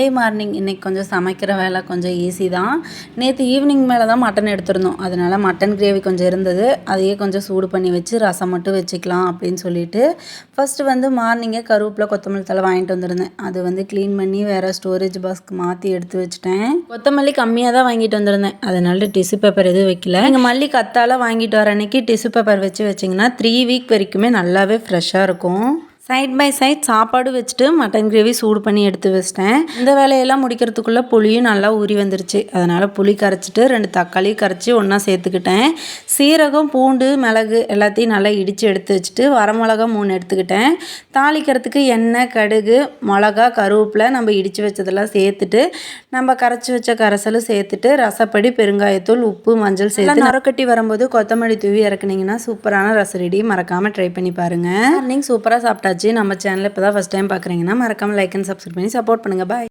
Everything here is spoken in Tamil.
மண்டே மார்னிங் இன்றைக்கி கொஞ்சம் சமைக்கிற வேலை கொஞ்சம் ஈஸி தான். நேற்று ஈவினிங் மேலே தான் மட்டன் எடுத்திருந்தோம். அதனால் மட்டன் கிரேவி கொஞ்சம் இருந்தது. அதையே கொஞ்சம் சூடு பண்ணி வச்சு ரசம் மட்டும் வச்சுக்கலாம் அப்படின்னு சொல்லிட்டு ஃபஸ்ட்டு வந்து மார்னிங்கே கருவேப்பிலை கொத்தமல்லி தழை வாங்கிட்டு வந்திருந்தேன். அது வந்து க்ளீன் பண்ணி வேறு ஸ்டோரேஜ் பாக்ஸ்க்கு மாற்றி எடுத்து வச்சுட்டேன். கொத்தமல்லி கம்மியாக தான் வாங்கிட்டு வந்திருந்தேன். அதனால டிஷ்யூ பேப்பர் எதுவும் வைக்கல. நீங்கள் மல்லி கத்தால வாங்கிட்டு வர அன்றைக்கி டிஷ்யூ பேப்பர் வச்சு வச்சிங்கன்னா 3 வீக் வரைக்குமே நல்லாவே ஃப்ரெஷ்ஷாக இருக்கும். சைட் பை சைட் சாப்பாடு வச்சுட்டு மட்டன் கிரேவி சூடு பண்ணி எடுத்து வச்சிட்டேன். இந்த வேலையெல்லாம் முடிக்கிறதுக்குள்ளே புளியும் நல்லா ஊறி வந்துருச்சு. அதனால் புளி கரைச்சிட்டு 2 தக்காளி கரைச்சி ஒன்றா சேர்த்துக்கிட்டேன். சீரகம், பூண்டு, மிளகு எல்லாத்தையும் நல்லா இடித்து எடுத்து வச்சுட்டு வரமிளகா 3 எடுத்துக்கிட்டேன். தாளிக்கிறதுக்கு எண்ணெய், கடுகு, மிளகா, கருவேப்பிலை நம்ம இடித்து வச்சதெல்லாம் சேர்த்துட்டு நம்ம கரைச்சி வச்ச கரைசலும் சேர்த்துட்டு ரசப்படி, பெருங்காயத்தூள், உப்பு, மஞ்சள் சேர்த்து நறுக்கட்டி வரும்போது கொத்தமல்லி தூவி இறக்குனீங்கன்னா சூப்பரான ரசம் ரெடி. மறக்காமல் ட்ரை பண்ணி பாருங்கள். மார்னிங் சூப்பராக சாப்பிட்டாச்சு. நம்ம சேனலை இப்போ தான் ஃபஸ்ட் டைம் பார்க்குறீங்கன்னா மறக்காமல் லைக் அண்ட் சப்ஸ்கிரைப் பண்ணி சப்போர்ட் பண்ணுங்கள். பாய்.